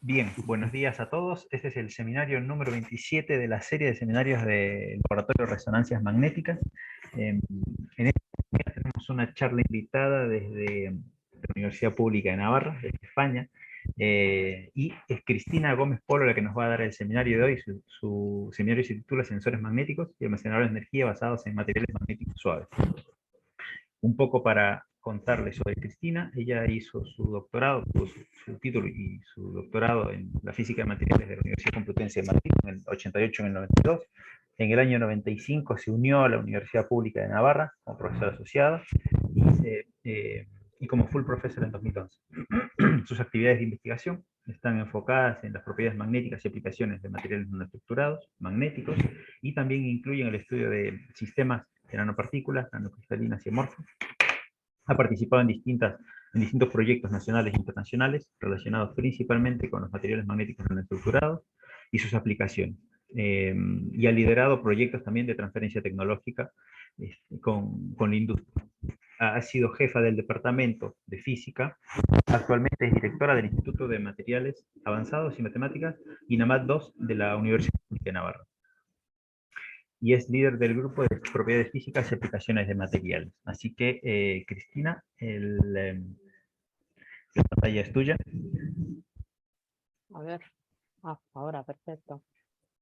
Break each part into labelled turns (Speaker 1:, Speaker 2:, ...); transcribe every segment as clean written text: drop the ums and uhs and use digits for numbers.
Speaker 1: Bien, buenos días a todos. Este es el seminario número 27 de la serie de seminarios del Laboratorio de Resonancias Magnéticas. En esta oportunidad tenemos una charla invitada desde la Universidad Pública de Navarra, de España, y es Cristina Gómez Polo la que nos va a dar el seminario de hoy. Su seminario se titula Sensores magnéticos y almacenadores de energía basados en materiales magnéticos suaves. Un poco para contarles sobre Cristina: ella hizo su doctorado, su título y su doctorado en la física de materiales de la Universidad Complutense de Madrid en el 88 y en el 92. En el año 95 se unió a la Universidad Pública de Navarra como profesora asociada y como full professor en 2011. Sus actividades de investigación están enfocadas en las propiedades magnéticas y aplicaciones de materiales nanoestructurados, magnéticos, y también incluyen el estudio de sistemas de nanopartículas, nanocristalinas y amorfas. Ha participado en distintos proyectos nacionales e internacionales relacionados principalmente con los materiales magnéticos nanoestructurados y sus aplicaciones. Y ha liderado proyectos también de transferencia tecnológica con la industria. Ha sido jefa del Departamento de Física. Actualmente es directora del Instituto de Materiales Avanzados y Matemáticas INAMAT 2 de la Universidad de Navarra. Y es líder del grupo de propiedades físicas y aplicaciones de materiales. Así que, Cristina, la pantalla es tuya.
Speaker 2: A ver, ahora, perfecto.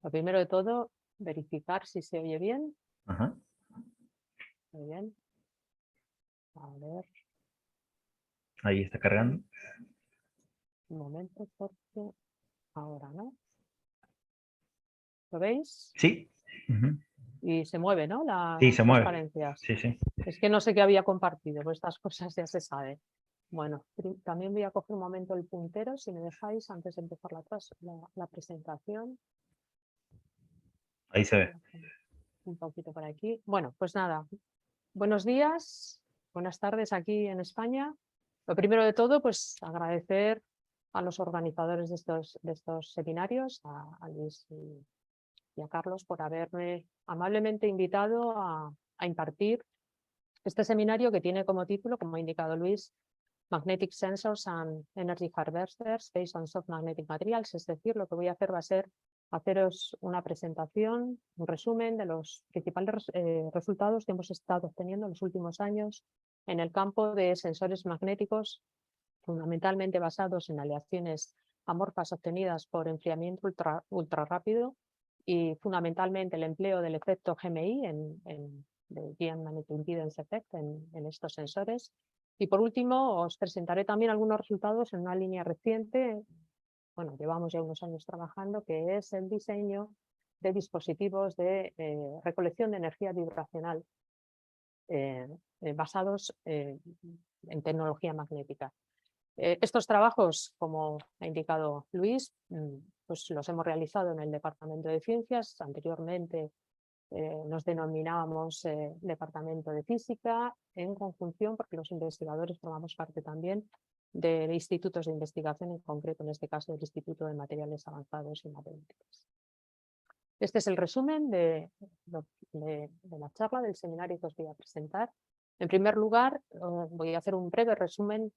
Speaker 2: Lo primero de todo, verificar si se oye bien.
Speaker 1: Ajá.
Speaker 2: Muy bien. A ver,
Speaker 1: Ahí está cargando.
Speaker 2: un momento, porque ahora, ¿no? ¿Lo veis?
Speaker 1: Sí. Uh-huh.
Speaker 2: Y se mueve, ¿no?
Speaker 1: Sí,
Speaker 2: Las
Speaker 1: se mueve.
Speaker 2: transparencias.
Speaker 1: Sí, sí.
Speaker 2: Es que no sé qué había compartido, pues estas cosas ya se sabe. Bueno, también voy a coger un momento el puntero, si me dejáis, antes de empezar la presentación.
Speaker 1: Ahí se ve.
Speaker 2: Un poquito por aquí. Bueno, pues nada. Buenos días, buenas tardes aquí en España. Lo primero de todo, pues agradecer a los organizadores de estos seminarios, a Luis y a Carlos, por haberme amablemente invitado a impartir este seminario que tiene como título, como ha indicado Luis, Magnetic Sensors and Energy Harvesters Based on Soft Magnetic Materials. Es decir, lo que voy a hacer va a ser haceros una presentación, un resumen de los principales resultados que hemos estado obteniendo en los últimos años en el campo de sensores magnéticos, fundamentalmente basados en aleaciones amorfas obtenidas por enfriamiento ultra rápido y fundamentalmente el empleo del efecto GMI de Giant Magnetic Impedance Effect en estos sensores. Y por último, os presentaré también algunos resultados en una línea reciente. Bueno, llevamos ya unos años trabajando, que es el diseño de dispositivos de recolección de energía vibracional basados en tecnología magnética. Estos trabajos, como ha indicado Luis, pues los hemos realizado en el Departamento de Ciencias. Anteriormente nos denominábamos Departamento de Física, en conjunción, porque los investigadores formamos parte también de institutos de investigación, en concreto en este caso del Instituto de Materiales Avanzados y Matemáticas. Este es el resumen de la charla, del seminario que os voy a presentar. En primer lugar, voy a hacer un breve resumen,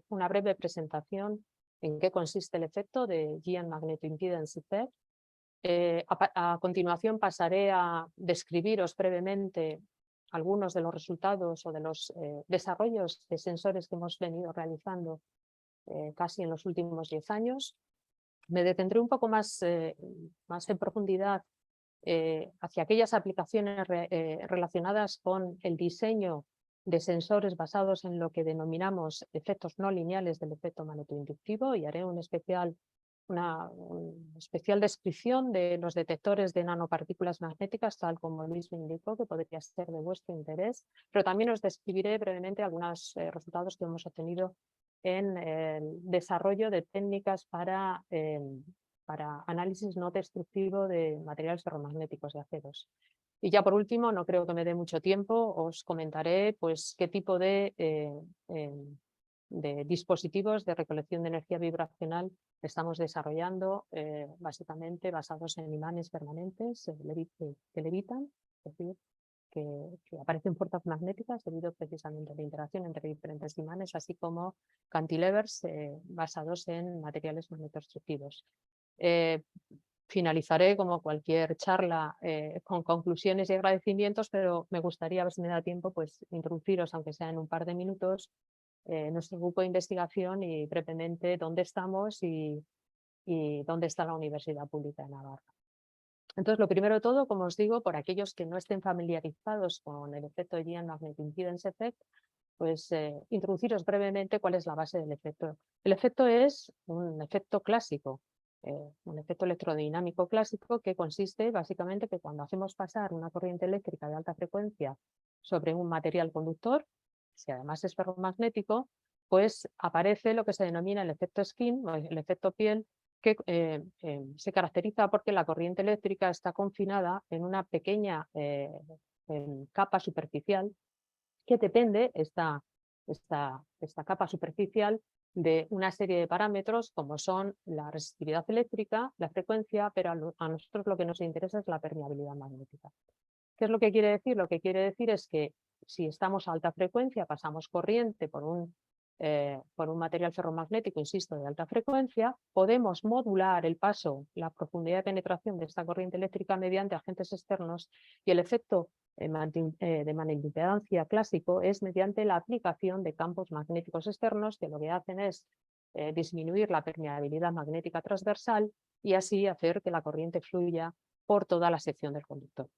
Speaker 2: una breve presentación en qué consiste el efecto de Giant Magnetic Impedance Effect. A continuación pasaré a describiros brevemente algunos de los resultados o de los desarrollos de sensores que hemos venido realizando casi en los últimos 10 años. Me detendré un poco más en profundidad hacia aquellas aplicaciones relacionadas con el diseño de sensores basados en lo que denominamos efectos no lineales del efecto magnetoinductivo, y haré una especial descripción de los detectores de nanopartículas magnéticas, tal como Luis me indicó, que podría ser de vuestro interés, pero también os describiré brevemente algunos resultados que hemos obtenido en el desarrollo de técnicas para análisis no destructivo de materiales ferromagnéticos de aceros. Y ya por último, no creo que me dé mucho tiempo, os comentaré pues qué tipo de dispositivos de recolección de energía vibracional estamos desarrollando, básicamente basados en imanes permanentes que levitan, es decir, que aparecen fuerzas magnéticas debido precisamente a la interacción entre diferentes imanes, así como cantilevers basados en materiales magnetoestructivos. Finalizaré, como cualquier charla, con conclusiones y agradecimientos, pero me gustaría, a ver si me da tiempo, pues introduciros, aunque sea en un par de minutos, nuestro grupo de investigación y brevemente dónde estamos y dónde está la Universidad Pública de Navarra. Entonces, lo primero de todo, como os digo, por aquellos que no estén familiarizados con el efecto GeoMagnetic Magnet Impedance Effect, pues introduciros brevemente cuál es la base del efecto. El efecto es un efecto clásico, un efecto electrodinámico clásico que consiste básicamente que cuando hacemos pasar una corriente eléctrica de alta frecuencia sobre un material conductor, si además es ferromagnético, pues aparece lo que se denomina el efecto skin, o el efecto piel, que se caracteriza porque la corriente eléctrica está confinada en una pequeña capa superficial que depende esta capa superficial de una serie de parámetros como son la resistividad eléctrica, la frecuencia, pero a nosotros lo que nos interesa es la permeabilidad magnética. ¿Qué es lo que quiere decir? Lo que quiere decir es que si estamos a alta frecuencia, pasamos corriente por un material ferromagnético, insisto, de alta frecuencia, podemos modular el paso, la profundidad de penetración de esta corriente eléctrica mediante agentes externos y el efecto de magnetoimpedancia clásico es mediante la aplicación de campos magnéticos externos que lo que hacen es disminuir la permeabilidad magnética transversal y así hacer que la corriente fluya por toda la sección del conductor.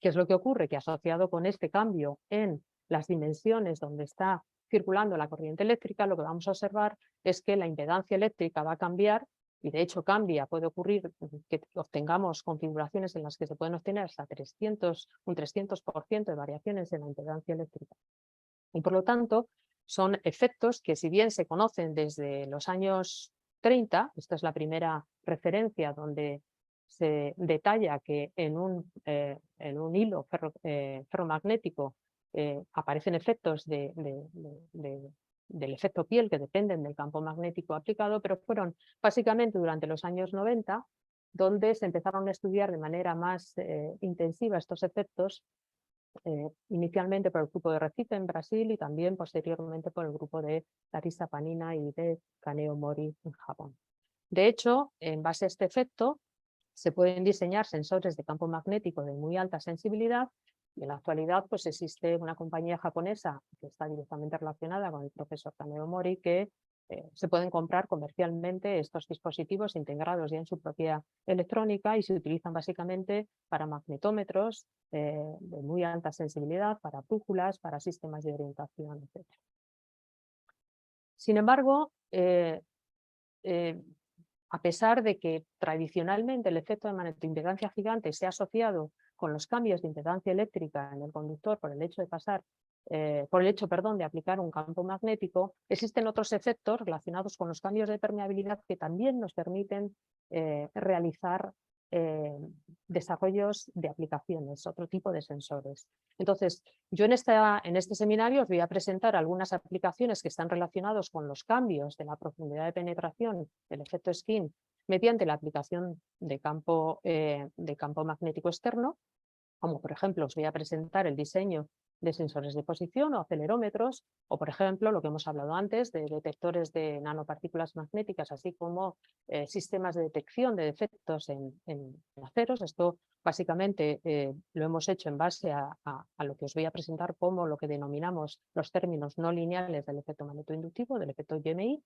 Speaker 2: ¿Qué es lo que ocurre? Que asociado con este cambio en las dimensiones donde está circulando la corriente eléctrica, lo que vamos a observar es que la impedancia eléctrica va a cambiar y de hecho cambia, puede ocurrir que obtengamos configuraciones en las que se pueden obtener hasta un 300% de variaciones en la impedancia eléctrica. Y por lo tanto, son efectos que si bien se conocen desde los años 30, esta es la primera referencia donde se detalla que en un hilo ferromagnético aparecen efectos del efecto piel que dependen del campo magnético aplicado, pero fueron básicamente durante los años 90 donde se empezaron a estudiar de manera más intensiva estos efectos, inicialmente por el grupo de Recife en Brasil y también posteriormente por el grupo de Larissa Panina y de Kaneo Mori en Japón. De hecho, en base a este efecto, se pueden diseñar sensores de campo magnético de muy alta sensibilidad y en la actualidad pues, existe una compañía japonesa que está directamente relacionada con el profesor Kaneo Mori que se pueden comprar comercialmente estos dispositivos integrados ya en su propia electrónica y se utilizan básicamente para magnetómetros de muy alta sensibilidad, para brújulas, para sistemas de orientación, etc. Sin embargo, a pesar de que tradicionalmente el efecto de magnetoimpedancia gigante se ha asociado con los cambios de impedancia eléctrica en el conductor por el hecho de aplicar un campo magnético, existen otros efectos relacionados con los cambios de permeabilidad que también nos permiten realizar desarrollos de aplicaciones, otro tipo de sensores. Entonces, yo en este seminario os voy a presentar algunas aplicaciones que están relacionadas con los cambios de la profundidad de penetración del efecto skin mediante la aplicación de campo magnético externo, como por ejemplo os voy a presentar el diseño de sensores de posición o acelerómetros, o por ejemplo lo que hemos hablado antes de detectores de nanopartículas magnéticas, así como sistemas de detección de defectos en aceros. Esto básicamente lo hemos hecho en base a lo que os voy a presentar como lo que denominamos los términos no lineales del efecto magnetoinductivo, del efecto GMI.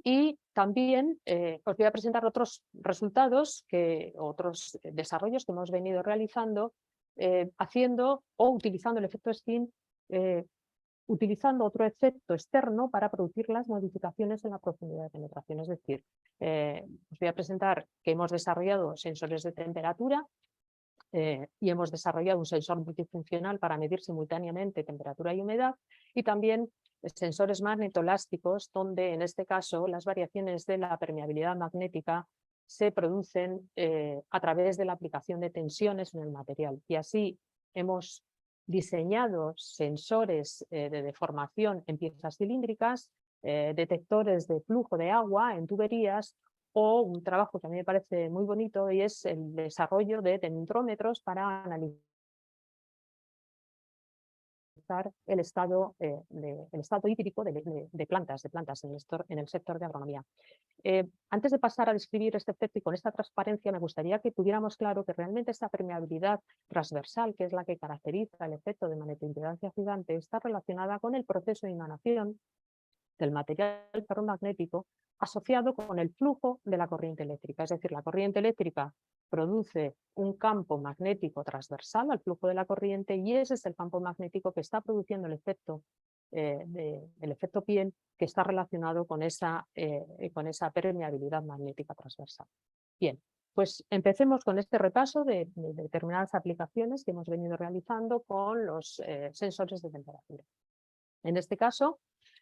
Speaker 2: Y también os voy a presentar otros resultados, otros desarrollos que hemos venido realizando haciendo o utilizando el efecto skin, utilizando otro efecto externo para producir las modificaciones en la profundidad de penetración. Es decir, os voy a presentar que hemos desarrollado sensores de temperatura y hemos desarrollado un sensor multifuncional para medir simultáneamente temperatura y humedad y también sensores magnetoelásticos donde en este caso las variaciones de la permeabilidad magnética se producen a través de la aplicación de tensiones en el material y así hemos diseñado sensores de deformación en piezas cilíndricas, detectores de flujo de agua en tuberías o un trabajo que a mí me parece muy bonito y es el desarrollo de tensiómetros para analizar analizar el estado hídrico de plantas en el sector de agronomía. Antes de pasar a describir este efecto y con esta transparencia, me gustaría que tuviéramos claro que realmente esta permeabilidad transversal, que es la que caracteriza el efecto de magnetoimpedancia gigante, está relacionada con el proceso de emanación del material ferromagnético asociado con el flujo de la corriente eléctrica. Es decir, la corriente eléctrica produce un campo magnético transversal al flujo de la corriente y ese es el campo magnético que está produciendo el efecto piel, que está relacionado con esa permeabilidad magnética transversal. Bien, pues empecemos con este repaso de determinadas aplicaciones que hemos venido realizando con los sensores de temperatura. En este caso,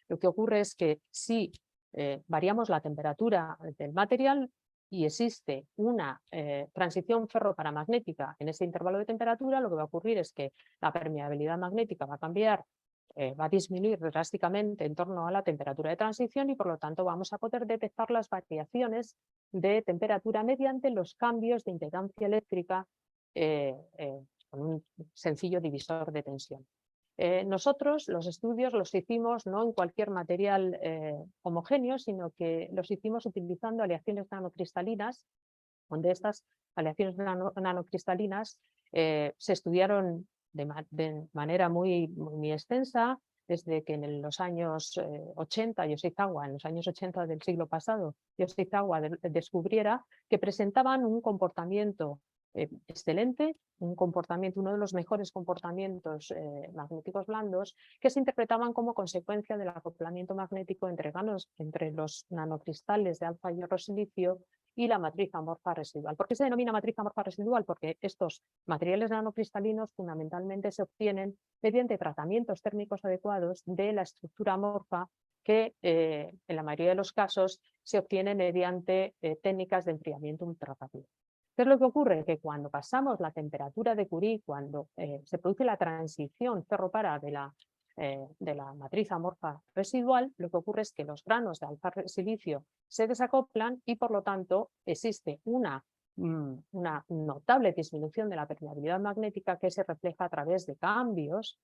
Speaker 2: lo que ocurre es que si variamos la temperatura del material y existe una transición ferroparamagnética en ese intervalo de temperatura, lo que va a ocurrir es que la permeabilidad magnética va a cambiar, va a disminuir drásticamente en torno a la temperatura de transición y por lo tanto vamos a poder detectar las variaciones de temperatura mediante los cambios de impedancia eléctrica con un sencillo divisor de tensión. Nosotros los estudios los hicimos no en cualquier material homogéneo, sino que los hicimos utilizando aleaciones nanocristalinas, donde estas aleaciones nanocristalinas se estudiaron de manera muy extensa, desde que en los años 80, Yoshizawa, en los años 80 del siglo pasado, Yoshizawa descubriera que presentaban un comportamiento excelente, uno de los mejores comportamientos magnéticos blandos que se interpretaban como consecuencia del acoplamiento magnético entre los nanocristales de alfa hierro silicio y la matriz amorfa residual. ¿Por qué se denomina matriz amorfa residual? Porque estos materiales nanocristalinos fundamentalmente se obtienen mediante tratamientos térmicos adecuados de la estructura amorfa que en la mayoría de los casos se obtiene mediante técnicas de enfriamiento ultrarrápido. ¿Qué es lo que ocurre? Que cuando pasamos la temperatura de Curie, cuando se produce la transición ferropara de la matriz amorfa residual, lo que ocurre es que los granos de alfa silicio se desacoplan y por lo tanto existe una notable disminución de la permeabilidad magnética que se refleja a través de cambios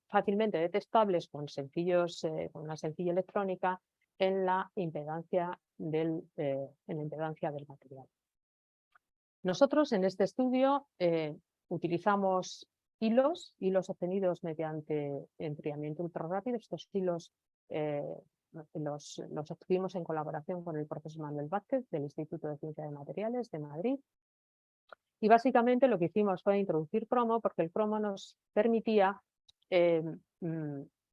Speaker 2: fácilmente detectables con una sencilla electrónica en la impedancia del material. Nosotros en este estudio utilizamos hilos obtenidos mediante enfriamiento ultrarrápido. Estos hilos los obtuvimos en colaboración con el profesor Manuel Vázquez del Instituto de Ciencia de Materiales de Madrid. Y básicamente lo que hicimos fue introducir cromo porque el cromo nos permitía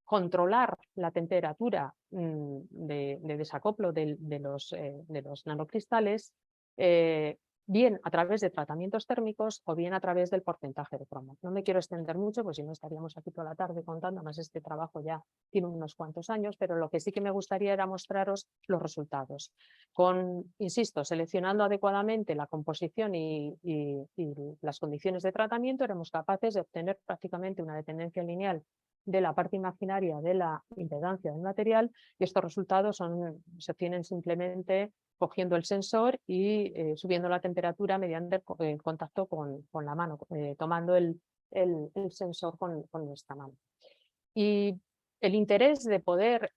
Speaker 2: controlar la temperatura de desacoplo de los nanocristales bien a través de tratamientos térmicos o bien a través del porcentaje de cromo. No me quiero extender mucho, pues si no estaríamos aquí toda la tarde contando, además este trabajo ya tiene unos cuantos años, pero lo que sí que me gustaría era mostraros los resultados. Insisto, seleccionando adecuadamente la composición y las condiciones de tratamiento, éramos capaces de obtener prácticamente una dependencia lineal de la parte imaginaria de la impedancia del material y estos resultados se obtienen simplemente cogiendo el sensor y subiendo la temperatura mediante el contacto con la mano, tomando el sensor con nuestra mano. Y el interés de poder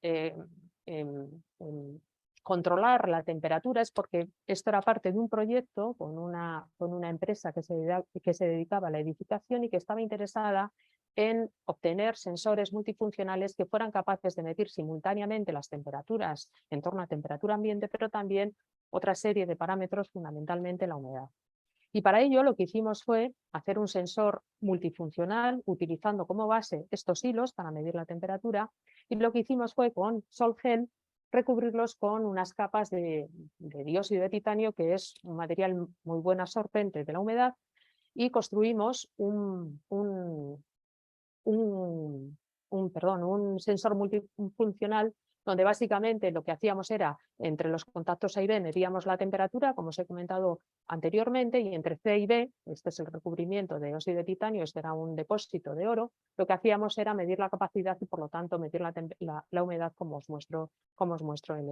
Speaker 2: controlar la temperatura es porque esto era parte de un proyecto con una empresa que se dedicaba a la edificación y que estaba interesada en obtener sensores multifuncionales que fueran capaces de medir simultáneamente las temperaturas en torno a temperatura ambiente, pero también otra serie de parámetros, fundamentalmente la humedad. Y para ello lo que hicimos fue hacer un sensor multifuncional utilizando como base estos hilos para medir la temperatura y lo que hicimos fue con Sol Gel recubrirlos con unas capas de dióxido de titanio, que es un material muy buen absorbente de la humedad, y construimos un sensor multifuncional donde básicamente lo que hacíamos era, entre los contactos A y B medíamos la temperatura, como os he comentado anteriormente, y entre C y B, este es el recubrimiento de óxido de titanio, este era un depósito de oro, lo que hacíamos era medir la capacidad y por lo tanto medir la humedad como os muestro en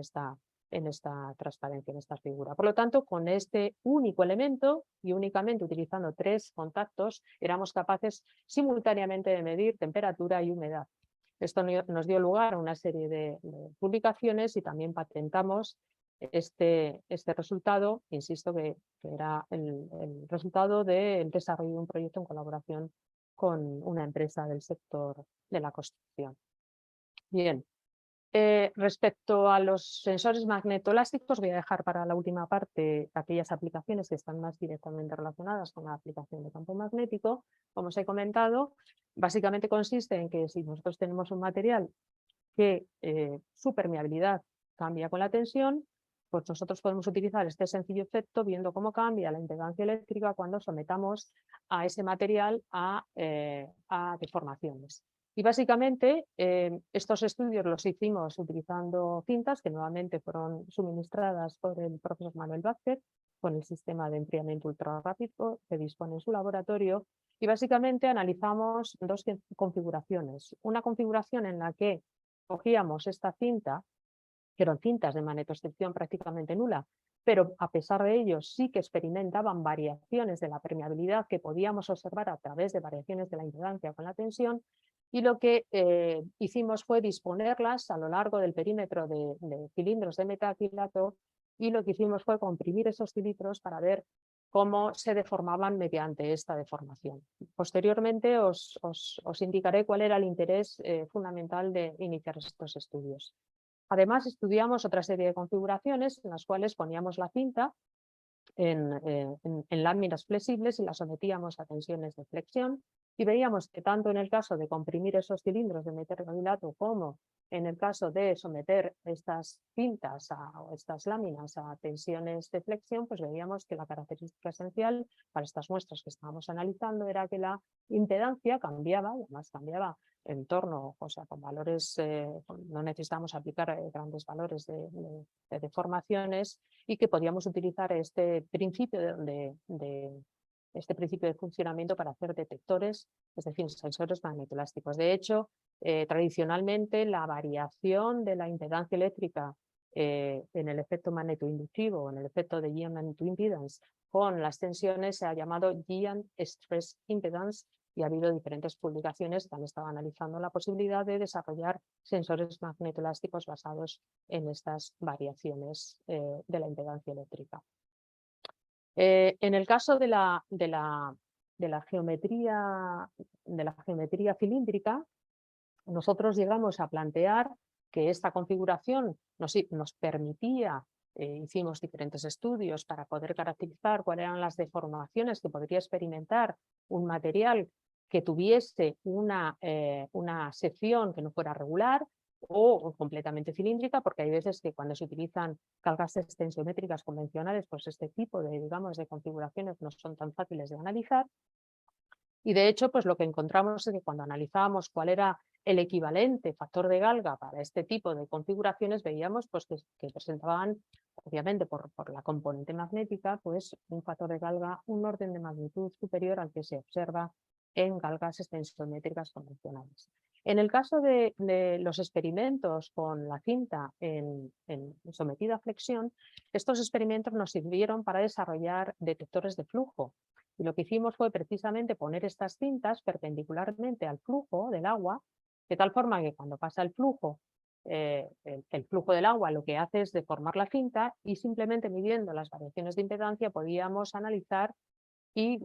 Speaker 2: en esta transparencia, en esta figura. Por lo tanto, con este único elemento y únicamente utilizando 3 contactos, éramos capaces simultáneamente de medir temperatura y humedad. Esto nos dio lugar a una serie de publicaciones y también patentamos este resultado, insisto que era el resultado del desarrollo de un proyecto en colaboración con una empresa del sector de la construcción. Bien, respecto a los sensores magnetoelásticos, voy a dejar para la última parte aquellas aplicaciones que están más directamente relacionadas con la aplicación de campo magnético. Como os he comentado, básicamente consiste en que si nosotros tenemos un material que su permeabilidad cambia con la tensión, pues nosotros podemos utilizar este sencillo efecto viendo cómo cambia la impedancia eléctrica cuando sometamos a ese material a deformaciones. Y básicamente estos estudios los hicimos utilizando cintas que nuevamente fueron suministradas por el profesor Manuel Vázquez con el sistema de enfriamiento ultrarrápido que dispone en su laboratorio, y básicamente analizamos 2 configuraciones. Una configuración en la que cogíamos esta cinta, que eran cintas de magnetostricción prácticamente nula, pero a pesar de ello sí que experimentaban variaciones de la permeabilidad que podíamos observar a través de variaciones de la impedancia con la tensión, y lo que hicimos fue disponerlas a lo largo del perímetro de cilindros de metacrilato, y lo que hicimos fue comprimir esos cilindros para ver cómo se deformaban mediante esta deformación. Posteriormente os indicaré cuál era el interés fundamental de iniciar estos estudios. Además, estudiamos otra serie de configuraciones en las cuales poníamos la cinta en láminas flexibles y la sometíamos a tensiones de flexión, y veíamos que tanto en el caso de comprimir esos cilindros de metacrilato como en el caso de someter estas cintas o estas láminas a tensiones de flexión, pues veíamos que la característica esencial para estas muestras que estábamos analizando era que la impedancia cambiaba, y además cambiaba en torno, o sea, con valores, no necesitamos aplicar grandes valores de deformaciones, y que podíamos utilizar este principio de funcionamiento para hacer detectores, es decir, sensores magnetoelásticos. De hecho, tradicionalmente la variación de la impedancia eléctrica en el efecto magnetoinductivo, en el efecto de Giant magnetoimpedance, con las tensiones se ha llamado Giant stress impedance, y ha habido diferentes publicaciones que han estado analizando la posibilidad de desarrollar sensores magnetoelásticos basados en estas variaciones de la impedancia eléctrica. En el caso de la geometría cilíndrica, nosotros llegamos a plantear que esta configuración nos permitía, hicimos diferentes estudios para poder caracterizar cuáles eran las deformaciones que podría experimentar un material que tuviese una sección que no fuera regular o completamente cilíndrica, porque hay veces que cuando se utilizan cargas extensiométricas convencionales, pues este tipo de configuraciones no son tan fáciles de analizar. Y de hecho, pues lo que encontramos es que cuando analizábamos cuál era el equivalente factor de Galga para este tipo de configuraciones, veíamos pues, que presentaban, obviamente por la componente magnética, pues un factor de Galga un orden de magnitud superior al que se observa en galgas extensiométricas convencionales. En el caso de los experimentos con la cinta sometida a flexión, estos experimentos nos sirvieron para desarrollar detectores de flujo. Y lo que hicimos fue precisamente poner estas cintas perpendicularmente al flujo del agua, de tal forma que cuando pasa el flujo del agua lo que hace es deformar la cinta, y simplemente midiendo las variaciones de impedancia podíamos analizar y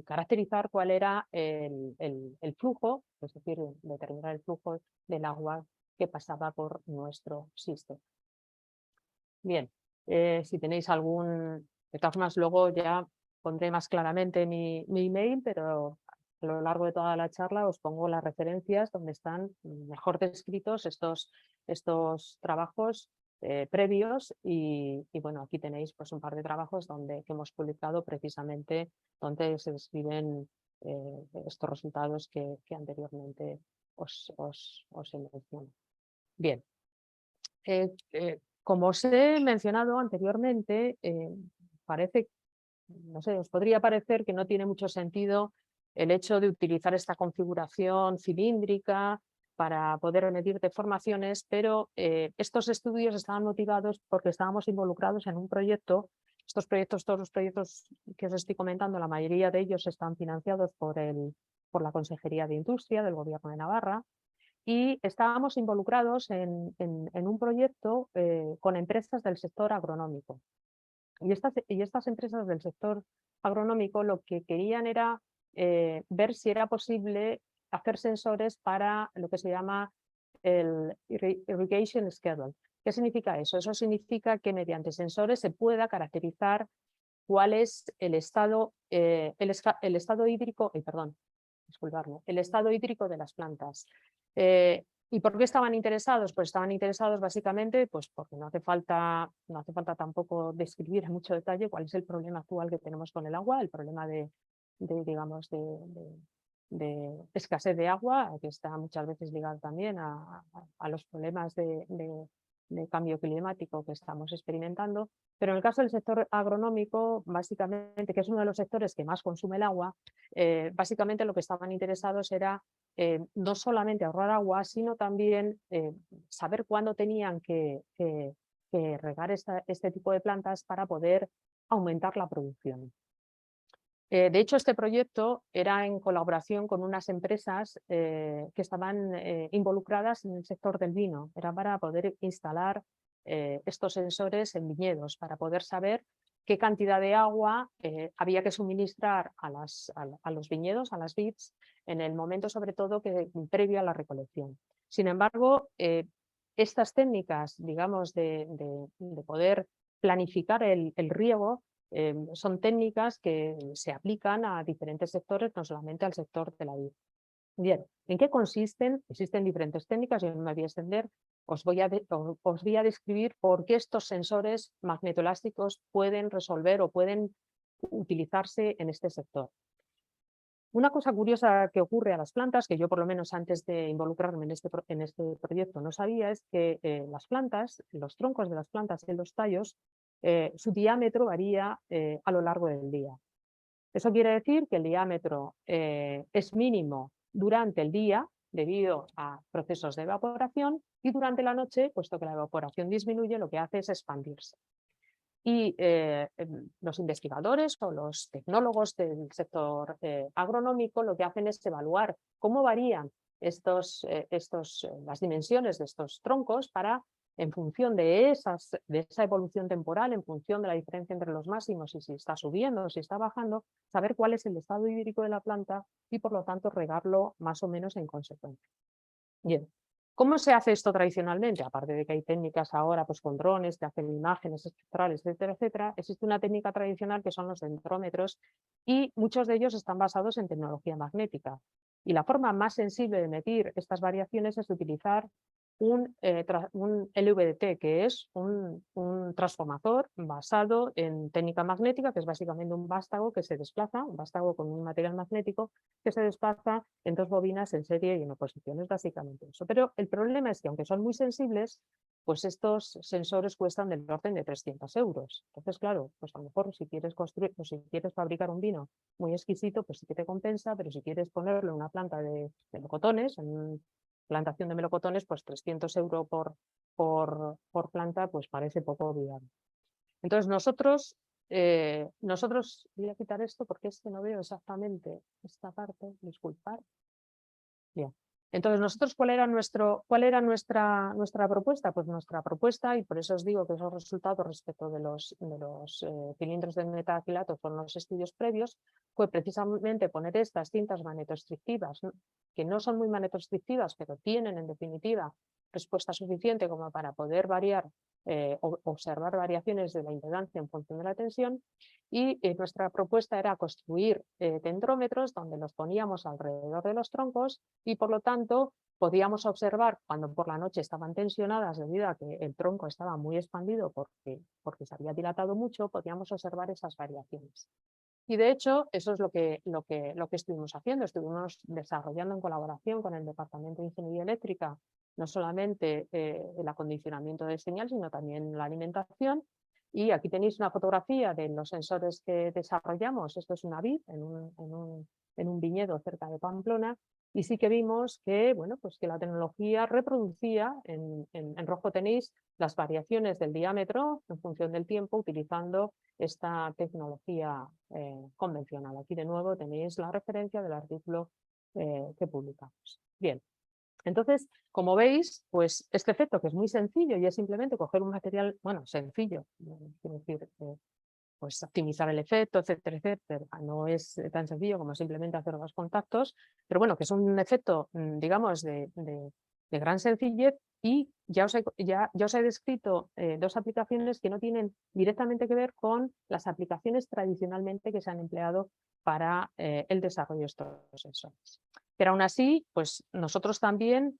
Speaker 2: caracterizar cuál era el flujo, es decir, determinar el flujo del agua que pasaba por nuestro sistema. Bien, si tenéis algún... De todas formas, luego ya pondré más claramente mi email, pero a lo largo de toda la charla os pongo las referencias donde están mejor descritos estos trabajos previos, y bueno, aquí tenéis pues un par de trabajos que hemos publicado precisamente donde se describen estos resultados que anteriormente os he mencionado. Bien, como os he mencionado anteriormente, parece, no sé, os podría parecer que no tiene mucho sentido el hecho de utilizar esta configuración cilíndrica para poder medir deformaciones, pero estos estudios estaban motivados porque estábamos involucrados en un proyecto. Estos proyectos, todos los proyectos que os estoy comentando, la mayoría de ellos están financiados por la Consejería de Industria del Gobierno de Navarra, y estábamos involucrados en un proyecto con empresas del sector agronómico. Y estas empresas del sector agronómico lo que querían era ver si era posible hacer sensores para lo que se llama el Irrigation Schedule. ¿Qué significa eso? Eso significa que mediante sensores se pueda caracterizar cuál es el estado hídrico, disculparme, el estado hídrico de las plantas. ¿Y por qué estaban interesados? Pues estaban interesados básicamente pues porque no hace falta tampoco describir en mucho detalle cuál es el problema actual que tenemos con el agua, el problema digamos, de escasez de agua, que está muchas veces ligado también a los problemas de cambio climático que estamos experimentando. Pero en el caso del sector agronómico, básicamente, que es uno de los sectores que más consume el agua, básicamente lo que estaban interesados era no solamente ahorrar agua, sino también saber cuándo tenían que regar este tipo de plantas para poder aumentar la producción. De hecho, este proyecto era en colaboración con unas empresas que estaban involucradas en el sector del vino. Era para poder instalar estos sensores en viñedos, para poder saber qué cantidad de agua había que suministrar a los viñedos, a las vids, en el momento sobre todo previo a la recolección. Sin embargo, estas técnicas, digamos, de poder planificar el riego, son técnicas que se aplican a diferentes sectores, no solamente al sector de la vid. Bien, ¿en qué consisten? Existen diferentes técnicas, yo no me voy a extender, os voy a describir por qué estos sensores magnetoelásticos pueden resolver o pueden utilizarse en este sector. Una cosa curiosa que ocurre a las plantas, que yo por lo menos antes de involucrarme en este proyecto no sabía, es que las plantas, los troncos de las plantas y los tallos, su diámetro varía a lo largo del día. Eso quiere decir que el diámetro es mínimo durante el día debido a procesos de evaporación, y durante la noche, puesto que la evaporación disminuye, lo que hace es expandirse. Y los investigadores o los tecnólogos del sector agronómico lo que hacen es evaluar cómo varían las dimensiones de estos troncos para, en función de esa evolución temporal, en función de la diferencia entre los máximos y si está subiendo o si está bajando, saber cuál es el estado hídrico de la planta y por lo tanto regarlo más o menos en consecuencia. Bien. ¿Cómo se hace esto tradicionalmente? Aparte de que hay técnicas ahora pues, con drones que hacen imágenes espectrales, etcétera, etcétera, existe una técnica tradicional que son los dendrómetros, y muchos de ellos están basados en tecnología magnética. Y la forma más sensible de medir estas variaciones es utilizar un LVDT, que es un transformador basado en técnica magnética, que es básicamente un vástago que se desplaza, un vástago con un material magnético que se desplaza en dos bobinas en serie y en oposición. Es básicamente eso. Pero el problema es que, aunque son muy sensibles, pues estos sensores cuestan del orden de 300 euros. Entonces, claro, pues a lo mejor si quieres construir, pues si quieres fabricar un vino muy exquisito, pues sí que te compensa, pero si quieres ponerlo en una planta de melocotones, en plantación de melocotones, pues 300 euros por planta, pues parece poco viable. Entonces nosotros, voy a quitar esto porque es que no veo exactamente esta parte, disculpar. Bien. Entonces nosotros, ¿cuál era nuestra propuesta? Pues nuestra propuesta, y por eso os digo que esos resultados respecto de los cilindros de metacrilato fueron los estudios previos, fue precisamente poner estas cintas magnetostrictivas, ¿no?, que no son muy magnetostrictivas, pero tienen en definitiva respuesta suficiente como para poder observar variaciones de la impedancia en función de la tensión. Y nuestra propuesta era construir dendrómetros donde los poníamos alrededor de los troncos, y por lo tanto podíamos observar cuando por la noche estaban tensionadas debido a que el tronco estaba muy expandido porque se había dilatado mucho, podíamos observar esas variaciones. Y de hecho eso es lo que estuvimos haciendo. Estuvimos desarrollando en colaboración con el Departamento de Ingeniería Eléctrica no solamente el acondicionamiento de señal, sino también la alimentación. Y aquí tenéis una fotografía de los sensores que desarrollamos. Esto es una vid en un viñedo cerca de Pamplona, y sí que vimos que, bueno, pues que la tecnología reproducía, en rojo tenéis las variaciones del diámetro en función del tiempo utilizando esta tecnología convencional. Aquí de nuevo tenéis la referencia del artículo que publicamos. Bien, entonces, como veis, pues este efecto, que es muy sencillo y es simplemente coger un material, bueno, sencillo, quiero decir, pues optimizar el efecto, etcétera, etcétera. No es tan sencillo como simplemente hacer los contactos, pero bueno, que es un efecto, digamos, de gran sencillez, y ya os he descrito dos aplicaciones que no tienen directamente que ver con las aplicaciones tradicionalmente que se han empleado para el desarrollo de estos sensores. Pero aún así, pues nosotros también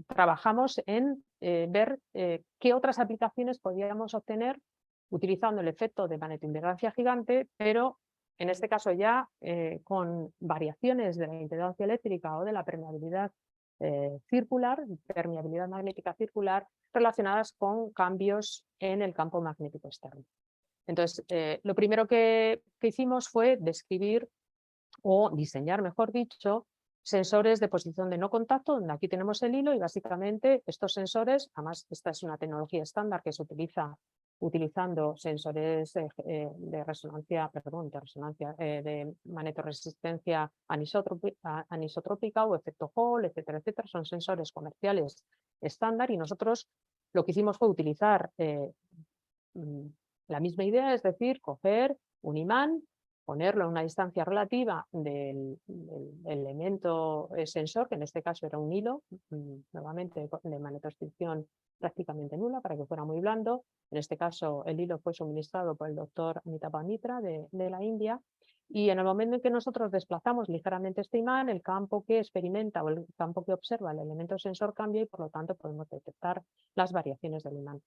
Speaker 2: trabajamos en ver qué otras aplicaciones podríamos obtener utilizando el efecto de magnetoimpedancia gigante, pero en este caso ya con variaciones de la impedancia eléctrica o de la permeabilidad circular, permeabilidad magnética circular, relacionadas con cambios en el campo magnético externo. Entonces, lo primero que hicimos fue describir o diseñar, mejor dicho, sensores de posición de no contacto, donde aquí tenemos el hilo y básicamente estos sensores, además esta es una tecnología estándar que se utiliza utilizando sensores de resonancia, de magnetoresistencia anisotrópica o efecto Hall, etcétera, etcétera. Son sensores comerciales estándar y nosotros lo que hicimos fue utilizar la misma idea, es decir, coger un imán, ponerlo a una distancia relativa del elemento sensor, que en este caso era un hilo, nuevamente de magnetostricción prácticamente nula, para que fuera muy blando. En este caso el hilo fue suministrado por el doctor Amitabh Mitra de la India, y en el momento en que nosotros desplazamos ligeramente este imán, el campo que experimenta o el campo que observa el elemento sensor cambia y por lo tanto podemos detectar las variaciones del imán.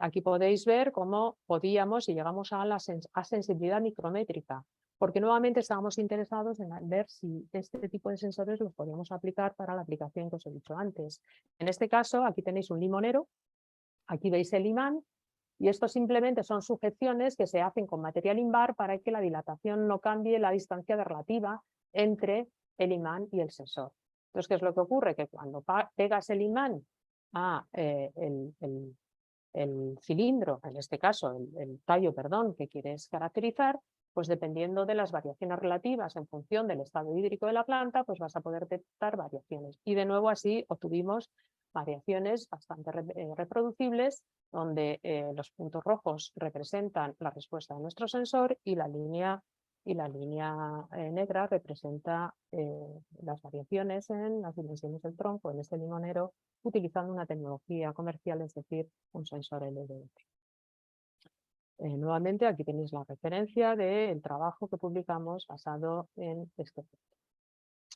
Speaker 2: Aquí podéis ver cómo podíamos y llegamos a la sensibilidad micrométrica, porque nuevamente estábamos interesados en ver si este tipo de sensores los podíamos aplicar para la aplicación que os he dicho antes. En este caso, aquí tenéis un limonero, aquí veis el imán, y esto simplemente son sujeciones que se hacen con material invar para que la dilatación no cambie la distancia relativa entre el imán y el sensor. Entonces, ¿qué es lo que ocurre? Que cuando pegas el imán a el cilindro, en este caso el tallo, perdón, que quieres caracterizar, pues dependiendo de las variaciones relativas en función del estado hídrico de la planta, pues vas a poder detectar variaciones. Y de nuevo así obtuvimos variaciones bastante reproducibles, donde los puntos rojos representan la respuesta de nuestro sensor y la línea negra representa las variaciones en las dimensiones del tronco, en este limonero, utilizando una tecnología comercial, es decir, un sensor LDF. Nuevamente aquí tenéis la referencia del trabajo que publicamos basado en este efecto.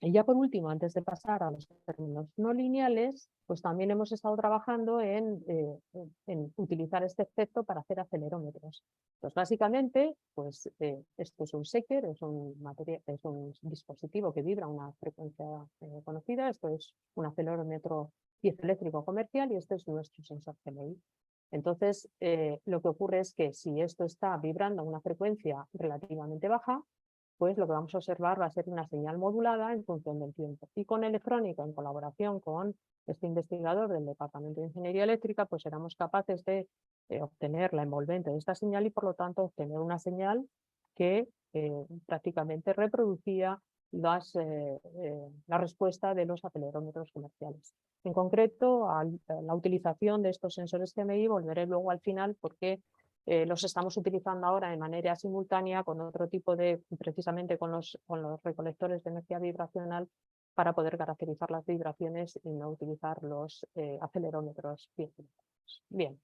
Speaker 2: Y ya por último, antes de pasar a los términos no lineales, pues también hemos estado trabajando en utilizar este efecto para hacer acelerómetros. Pues básicamente, pues esto es un shaker, es un dispositivo que vibra a una frecuencia conocida. Esto es un acelerómetro piezoeléctrico comercial y este es nuestro sensor GMI. Entonces, lo que ocurre es que si esto está vibrando a una frecuencia relativamente baja, pues lo que vamos a observar va a ser una señal modulada en función del tiempo. Y con electrónica, en colaboración con este investigador del Departamento de Ingeniería Eléctrica, pues éramos capaces de obtener la envolvente de esta señal y por lo tanto obtener una señal que prácticamente reproducía la respuesta de los acelerómetros comerciales. En concreto, a la utilización de estos sensores GMI volveré luego al final porque los estamos utilizando ahora de manera simultánea con otro tipo de, precisamente con los recolectores de energía vibracional, para poder caracterizar las vibraciones y no utilizar los acelerómetros piezoeléctricos. Bien.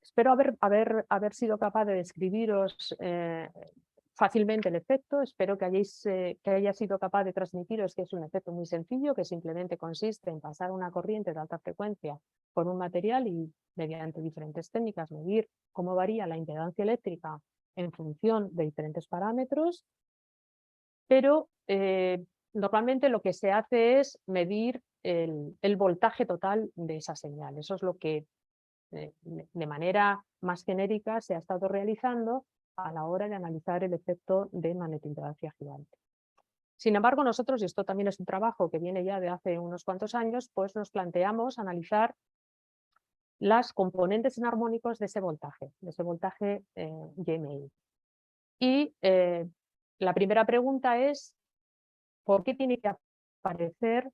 Speaker 2: Espero haber sido capaz de describiros fácilmente el efecto. Espero que haya sido capaz de transmitiros que es un efecto muy sencillo, que simplemente consiste en pasar una corriente de alta frecuencia por un material y mediante diferentes técnicas medir cómo varía la impedancia eléctrica en función de diferentes parámetros, pero normalmente lo que se hace es medir el voltaje total de esa señal. Eso es lo que de manera más genérica se ha estado realizando, a la hora de analizar el efecto de magnetoimpedancia gigante. Sin embargo, nosotros, y esto también es un trabajo que viene ya de hace unos cuantos años, pues nos planteamos analizar las componentes enarmónicos de ese voltaje GMI. Y la primera pregunta es, ¿por qué tiene que aparecer,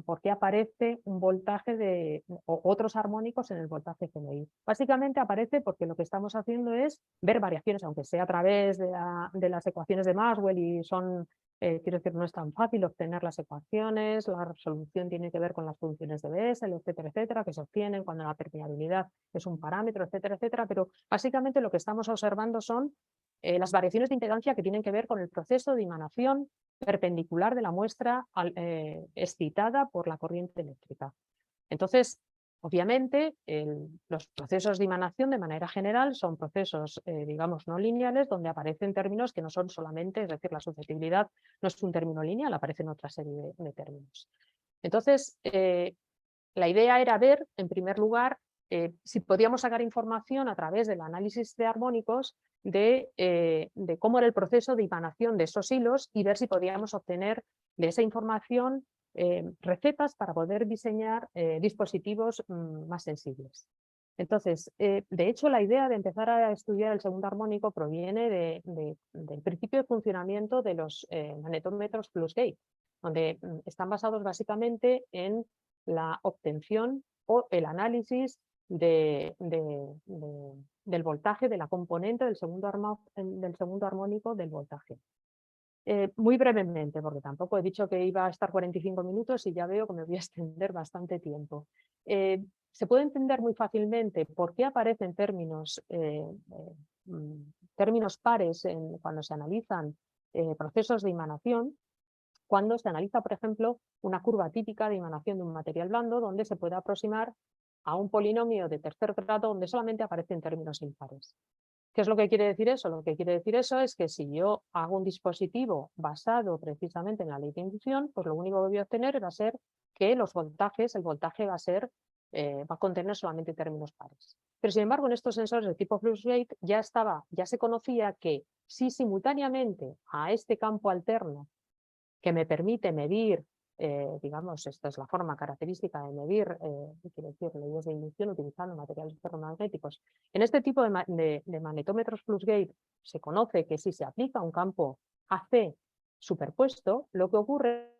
Speaker 2: por qué aparece un voltaje o otros armónicos en el voltaje GMI? Básicamente aparece porque lo que estamos haciendo es ver variaciones, aunque sea a través de las ecuaciones de Maxwell, y son, quiero decir, no es tan fácil obtener las ecuaciones, la resolución tiene que ver con las funciones de Bessel, etcétera, que se obtienen cuando la permeabilidad es un parámetro, etcétera, pero básicamente lo que estamos observando son las variaciones de impedancia que tienen que ver con el proceso de emanación perpendicular de la muestra excitada por la corriente eléctrica. Entonces, obviamente, los procesos de emanación de manera general son procesos, digamos, no lineales, donde aparecen términos que no son solamente, es decir, la susceptibilidad no es un término lineal, aparecen otra serie de términos. Entonces, la idea era ver, en primer lugar, si podíamos sacar información a través del análisis de armónicos de cómo era el proceso de emanación de esos hilos y ver si podíamos obtener de esa información recetas para poder diseñar dispositivos más sensibles. Entonces, de hecho, la idea de empezar a estudiar el segundo armónico proviene del principio de funcionamiento de los magnetómetros plus gate, donde están basados básicamente en la obtención o el análisis del voltaje de la componente del segundo armónico del voltaje. Muy brevemente, porque tampoco he dicho que iba a estar 45 minutos y ya veo que me voy a extender bastante tiempo. Se puede entender muy fácilmente por qué aparecen términos pares cuando se analizan procesos de emanación, cuando se analiza, por ejemplo, una curva típica de emanación de un material blando, donde se puede aproximar a un polinomio de tercer grado donde solamente aparecen términos impares. ¿Qué es lo que quiere decir eso? Lo que quiere decir eso es que si yo hago un dispositivo basado precisamente en la ley de inducción, pues lo único que voy a obtener va a ser que el voltaje va a contener solamente términos pares. Pero sin embargo, en estos sensores de tipo flux gate ya se conocía que si simultáneamente a este campo alterno que me permite medir, digamos, esta es la forma característica de medir, quiero decir, leyes de inducción utilizando materiales ferromagnéticos. En este tipo de magnetómetros flux gate se conoce que si se aplica un campo AC superpuesto, lo que ocurre